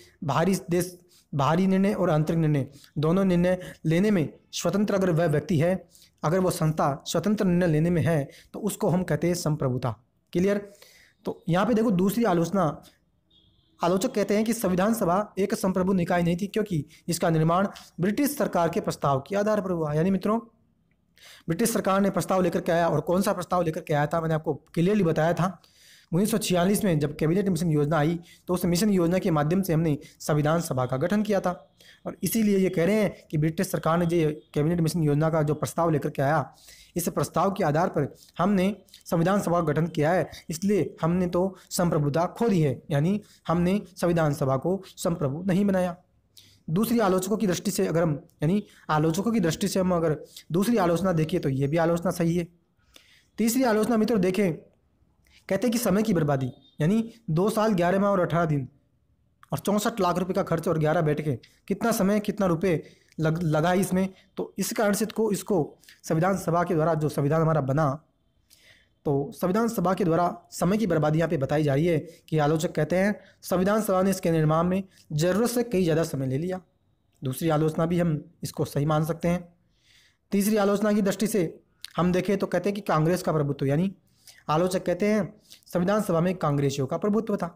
बाहरी निर्णय और आंतरिक निर्णय दोनों निर्णय लेने में स्वतंत्र अगर वह व्यक्ति है, अगर वो संस्था स्वतंत्र निर्णय लेने में है तो उसको हम कहते हैं संप्रभुता। क्लियर। तो यहाँ पे देखो दूसरी आलोचना, आलोचक कहते हैं कि संविधान सभा एक संप्रभु निकाय नहीं थी क्योंकि इसका निर्माण ब्रिटिश सरकार के प्रस्ताव के आधार पर हुआ। यानी मित्रों ब्रिटिश सरकार ने प्रस्ताव लेकर के आया, और कौन सा प्रस्ताव लेकर के आया था मैंने आपको क्लियरली बताया था। 1946 में जब कैबिनेट मिशन योजना आई तो उस मिशन योजना के माध्यम से हमने संविधान सभा का गठन किया था, और इसीलिए ये कह रहे हैं कि ब्रिटिश सरकार ने जो कैबिनेट मिशन योजना का जो प्रस्ताव लेकर के आया, इस प्रस्ताव के आधार पर हमने संविधान सभा का गठन किया है, इसलिए हमने तो संप्रभुता खो दी है, यानी हमने संविधान सभा को संप्रभु नहीं बनाया। दूसरी आलोचकों की दृष्टि से अगर हम, यानी आलोचकों की दृष्टि से हम अगर दूसरी आलोचना देखिए तो ये भी आलोचना सही है। तीसरी आलोचना मित्रों देखें, कहते हैं कि समय की बर्बादी, यानी 2 साल 11 माह और 18 दिन और 64 लाख रुपए का खर्च और 11 बैठकें, कितना समय कितना रुपए लगा इसमें। तो इस कारण से इसको संविधान सभा के द्वारा जो संविधान हमारा बना, तो संविधान सभा के द्वारा समय की बर्बादी यहाँ पे बताई जा रही है कि आलोचक कहते हैं संविधान सभा ने इसके निर्माण में ज़रूरत से कई ज़्यादा समय ले लिया। दूसरी आलोचना भी हम इसको सही मान सकते हैं। तीसरी आलोचना की दृष्टि से हम देखें तो कहते हैं कि कांग्रेस का प्रभुत्व, यानी आलोचक कहते हैं संविधान सभा में कांग्रेसियों का प्रभुत्व था।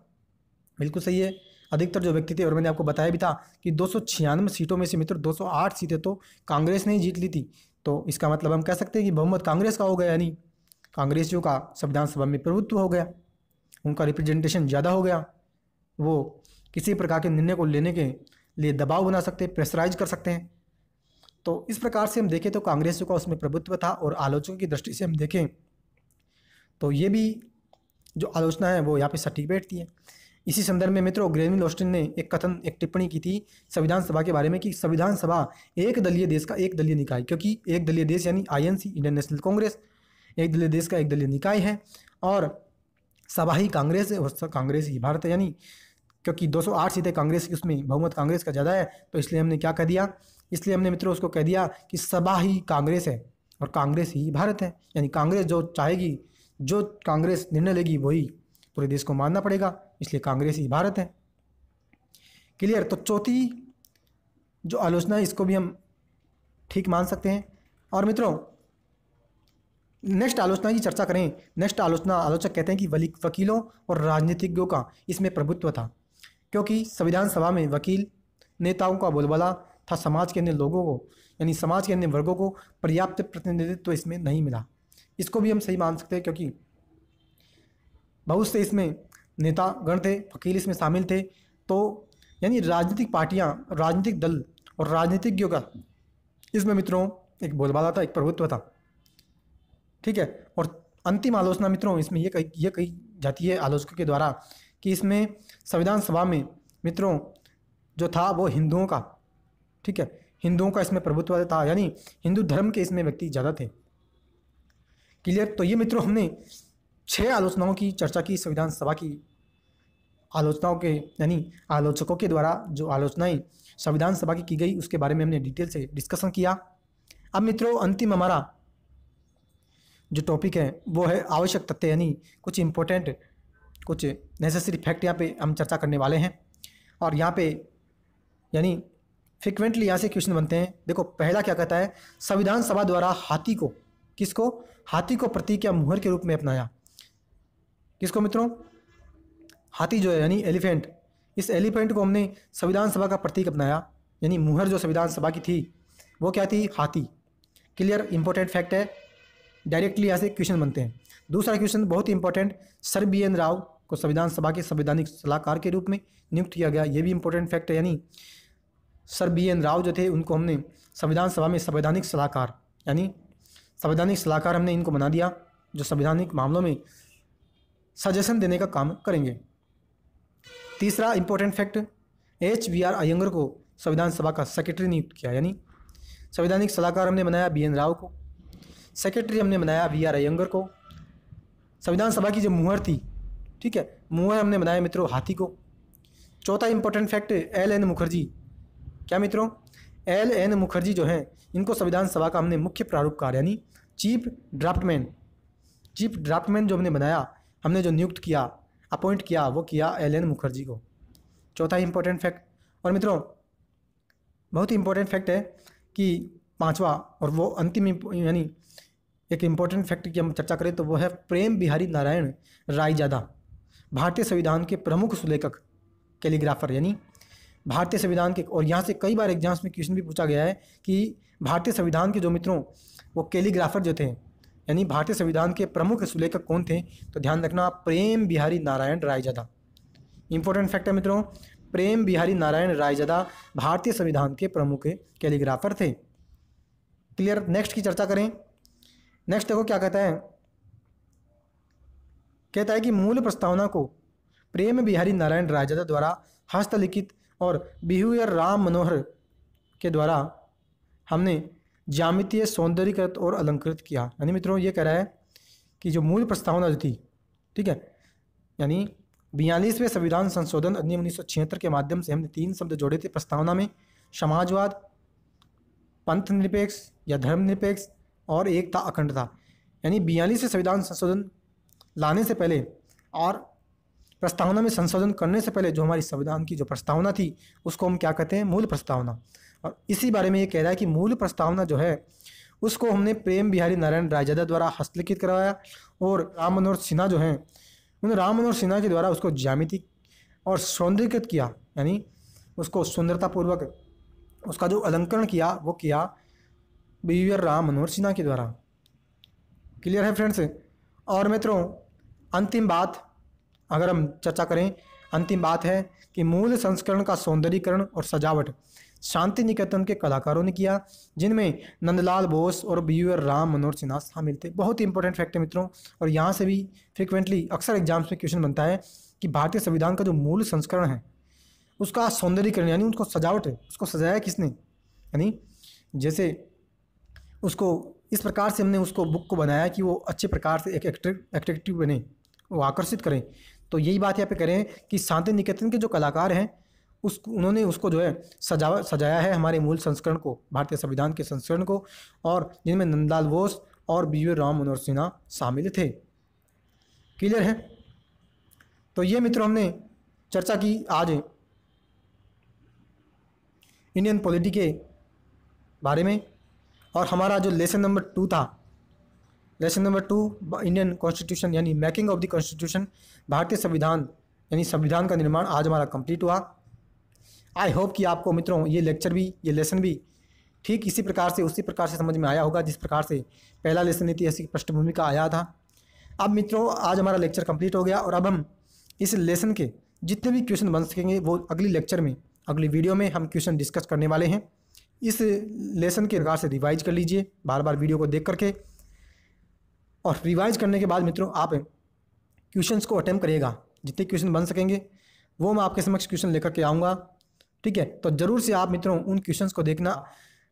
बिल्कुल सही है, अधिकतर जो व्यक्ति थे, और मैंने आपको बताया भी था कि 296 सीटों में से मित्र 208 सीटें तो कांग्रेस ने ही जीत ली थी। तो इसका मतलब हम कह सकते हैं कि बहुमत कांग्रेस का हो गया, यानी कांग्रेसियों का संविधान सभा में प्रभुत्व हो गया, उनका रिप्रेजेंटेशन ज़्यादा हो गया, वो किसी प्रकार के निर्णय को लेने के लिए दबाव बना सकते हैं, प्रेशराइज कर सकते हैं। तो इस प्रकार से हम देखें तो कांग्रेसियों का उसमें प्रभुत्व था। और आलोचकों की दृष्टि से हम देखें तो ये भी जो आलोचना है वो यहाँ पे सटीक बैठती है। इसी संदर्भ में मित्रों ग्रेविल ऑस्टिन ने एक टिप्पणी की थी संविधान सभा के बारे में कि संविधान सभा एक दलीय देश का एक दलीय निकाय, क्योंकि एक दलीय देश यानी आईएनसी, इंडियन नेशनल कांग्रेस, एक दलीय देश का एक दलीय निकाय है, और सभा ही कांग्रेस है और कांग्रेस ही भारत है। यानी क्योंकि 208 सीटें कांग्रेस की, उसमें बहुमत कांग्रेस का ज़्यादा है, तो इसलिए हमने क्या कह दिया, इसलिए हमने मित्रों उसको कह दिया कि सभा ही कांग्रेस है और कांग्रेस ही भारत है। यानी कांग्रेस जो चाहेगी, जो कांग्रेस निर्णय लेगी वही पूरे देश को मानना पड़ेगा, इसलिए कांग्रेस ही भारत है। क्लियर। तो चौथी जो आलोचना है इसको भी हम ठीक मान सकते हैं। और मित्रों नेक्स्ट आलोचना की चर्चा करें। नेक्स्ट आलोचना, आलोचक कहते हैं कि वकीलों और राजनीतिज्ञों का इसमें प्रभुत्व था, क्योंकि संविधान सभा में वकील नेताओं का बोलबाला था, समाज के अन्य लोगों को, यानी समाज के अन्य वर्गों को पर्याप्त प्रतिनिधित्व इसमें नहीं मिला। इसको भी हम सही मान सकते हैं, क्योंकि बहुत से इसमें नेता गण थे, वकील इसमें शामिल थे, तो यानी राजनीतिक पार्टियां, राजनीतिक दल और राजनीतिज्ञों का इसमें मित्रों एक बोलबाला था, एक प्रभुत्व था। ठीक है। और अंतिम आलोचना मित्रों इसमें ये कही जाती है आलोचकों के द्वारा कि इसमें संविधान सभा में मित्रों जो था वो हिंदुओं का, ठीक है, हिंदुओं का इसमें प्रभुत्व था, यानी हिंदू धर्म के इसमें व्यक्ति ज़्यादा थे। क्लियर। तो ये मित्रों हमने 6 आलोचनाओं की चर्चा की संविधान सभा की आलोचनाओं के, यानी आलोचकों के द्वारा जो आलोचनाएं संविधान सभा की गई उसके बारे में हमने डिटेल से डिस्कशन किया। अब मित्रों अंतिम हमारा जो टॉपिक है वो है आवश्यक तथ्य, यानी कुछ इंपॉर्टेंट कुछ नेसेसरी फैक्ट यहाँ पे हम चर्चा करने वाले हैं। और यहाँ पे यानी फ्रिक्वेंटली यहाँ से क्वेश्चन बनते हैं। देखो पहला क्या कहता है, संविधान सभा द्वारा हाथी को, किसको, हाथी को प्रतीक या मुहर के रूप में अपनाया। किसको मित्रों, हाथी जो है यानी एलिफेंट, इस एलिफेंट को हमने संविधान सभा का प्रतीक अपनाया, यानी मुहर जो संविधान सभा की थी वो क्या थी, हाथी। क्लियर, इंपॉर्टेंट फैक्ट है, डायरेक्टली यहाँ से क्वेश्चन बनते हैं। दूसरा क्वेश्चन बहुत ही important, sir B N Rau को संविधान सभा के संवैधानिक सलाहकार के रूप में नियुक्त किया गया, ये भी इंपॉर्टेंट फैक्ट है। यानी सर बी एन राव जो थे उनको हमने संविधान सभा में संवैधानिक सलाहकार, यानी संवैधानिक सलाहकार हमने इनको बना दिया, जो संवैधानिक मामलों में सजेशन देने का काम करेंगे। तीसरा important fact, H V R Iyengar को संविधान सभा का सेक्रेटरी नियुक्त किया, यानी संवैधानिक सलाहकार हमने बनाया बी एन राव को, सेक्रेटरी हमने बनाया वी आर अयंगर को। संविधान सभा की जो मुहर थी, ठीक है, मुहर हमने बनाया मित्रों हाथी को। चौथा important fact, L N Mukherjee, क्या मित्रों, एल एन मुखर्जी जो हैं इनको संविधान सभा का हमने मुख्य प्रारूपकार यानी चीफ ड्राफ्टमैन जो हमने बनाया, हमने जो नियुक्त किया, अपॉइंट किया, वो किया एल एन मुखर्जी को। चौथा इंपॉर्टेंट फैक्ट। और मित्रों बहुत ही इंपॉर्टेंट फैक्ट है कि पांचवा और वो अंतिम यानी एक इम्पॉर्टेंट फैक्ट की हम चर्चा करें तो वो है प्रेम बिहारी नारायण रायजादा, भारतीय संविधान के प्रमुख सुलेखक, कैलीग्राफर, यानी भारतीय संविधान के। और यहाँ से कई बार एग्जाम्स में क्वेश्चन भी पूछा गया है कि भारतीय संविधान के जो मित्रों वो कैलीग्राफर जो थे, यानी भारतीय संविधान के प्रमुख सुलेखक कौन थे, तो ध्यान रखना प्रेम बिहारी नारायण रायजादा। इंपॉर्टेंट फैक्ट है मित्रों, प्रेम बिहारी नारायण रायजादा भारतीय संविधान के प्रमुख कैलीग्राफर थे। क्लियर, नेक्स्ट की चर्चा करें। नेक्स्ट देखो क्या कहता है, कहता है कि मूल प्रस्तावना को प्रेम बिहारी नारायण रायजादा द्वारा हस्तलिखित और बिहुयर राम मनोहर के द्वारा हमने ज्यामितीय सौंदर्यीकृत और अलंकृत किया। यानी मित्रों ये कह रहा है कि जो मूल प्रस्तावना जो थी, ठीक है, यानी 42वें संविधान संशोधन अधिनियम 1976 के माध्यम से हमने 3 शब्द जोड़े थे प्रस्तावना में, समाजवाद, पंथ निरपेक्ष या धर्मनिरपेक्ष और एकता अखंडता। यानी 42वें संविधान संशोधन लाने से पहले और प्रस्तावना में संशोधन करने से पहले जो हमारी संविधान की जो प्रस्तावना थी उसको हम क्या कहते हैं, मूल प्रस्तावना। और इसी बारे में ये कह रहा है कि मूल प्रस्तावना जो है उसको हमने प्रेम बिहारी नारायण रायजादा द्वारा हस्तलिखित करवाया और राम मनोहर सिन्हा जो हैं उन राम मनोहर सिन्हा के द्वारा उसको ज्यामिति और सौंदर्यीकृत किया, यानी उसको सुंदरतापूर्वक उसका जो अलंकरण किया वो किया बिहुयर राम मनोहर सिन्हा के द्वारा। क्लियर है फ्रेंड्स। और मित्रों अंतिम बात अगर हम चर्चा करें, अंतिम बात है कि मूल संस्करण का सौंदर्यीकरण और सजावट शांति निकेतन के कलाकारों ने किया, जिनमें नंदलाल बोस और बिहुयर राम मनोहर सिन्हा शामिल थे। बहुत ही इंपॉर्टेंट फैक्ट है मित्रों, और यहाँ से भी फ्रिक्वेंटली अक्सर एग्जाम्स में क्वेश्चन बनता है कि भारतीय संविधान का जो मूल संस्करण है उसका सौंदर्यीकरण यानी उसको सजावट है, उसको सजाया किसने, यानी जैसे उसको इस प्रकार से हमने उसको बुक को बनाया कि वो अच्छे प्रकार से एक एट्रैक्टिव बने, वो आकर्षित करें। तो यही बात यहाँ पे करें कि शांति निकेतन के जो कलाकार हैं उन्होंने उसको जो है सजाया है हमारे मूल संस्करण को, भारतीय संविधान के संस्करण को, और जिनमें नंदलाल बोस और बिहुयर राम मनोहर सिन्हा शामिल थे। क्लियर है। तो ये मित्रों हमने चर्चा की आज इंडियन पॉलिटी के बारे में, और हमारा जो लेसन नंबर 2 था, लेसन नंबर 2 इंडियन कॉन्स्टिट्यूशन यानी मेकिंग ऑफ द कॉन्स्टिट्यूशन, भारतीय संविधान यानी संविधान का निर्माण आज हमारा कंप्लीट हुआ। आई होप कि आपको मित्रों ये लेक्चर भी, ये लेसन भी ठीक इसी प्रकार से उसी प्रकार से समझ में आया होगा जिस प्रकार से पहला लेसन ऐतिहासिक पृष्ठभूमि का आया था। अब मित्रों आज हमारा लेक्चर कंप्लीट हो गया और अब हम इस लेसन के जितने भी क्वेश्चन बन सकेंगे वो अगली लेक्चर में, अगली वीडियो में हम क्वेश्चन डिस्कस करने वाले हैं। इस लेसन के प्रकार से रिवाइज कर लीजिए बार बार वीडियो को देख करके, और रिवाइज करने के बाद मित्रों आप क्वेश्चंस को अटेम्प्ट करिएगा, जितने क्वेश्चन बन सकेंगे वो मैं आपके समक्ष क्वेश्चन लेकर के आऊँगा। ठीक है, तो ज़रूर से आप मित्रों उन क्वेश्चंस को देखना।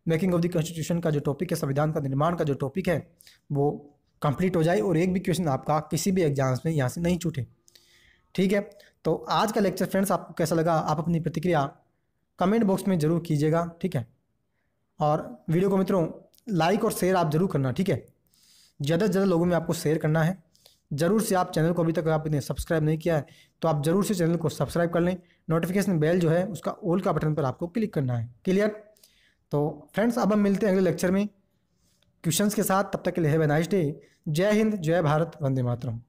मेकिंग ऑफ द कॉन्स्टिट्यूशन का जो टॉपिक है, संविधान का निर्माण का जो टॉपिक है वो कंप्लीट हो जाए और एक भी क्वेश्चन आपका किसी भी एग्जाम्स में यहाँ से नहीं छूटे। ठीक है, तो आज का लेक्चर फ्रेंड्स आपको कैसा लगा, आप अपनी प्रतिक्रिया कमेंट बॉक्स में ज़रूर कीजिएगा। ठीक है, और वीडियो को मित्रों लाइक और शेयर आप ज़रूर करना, ठीक है। ज़्यादा से ज़्यादा लोगों में आपको शेयर करना है। ज़रूर से आप चैनल को अभी तक आपने सब्सक्राइब नहीं किया है तो आप ज़रूर से चैनल को सब्सक्राइब कर लें। नोटिफिकेशन बेल जो है उसका ऑल का बटन पर आपको क्लिक करना है। क्लियर? तो फ्रेंड्स अब हम मिलते हैं अगले लेक्चर में क्वेश्चंस के साथ। तब तक के लिए हैव ए नाइस डे। जय हिंद, जय भारत, वंदे मातरम।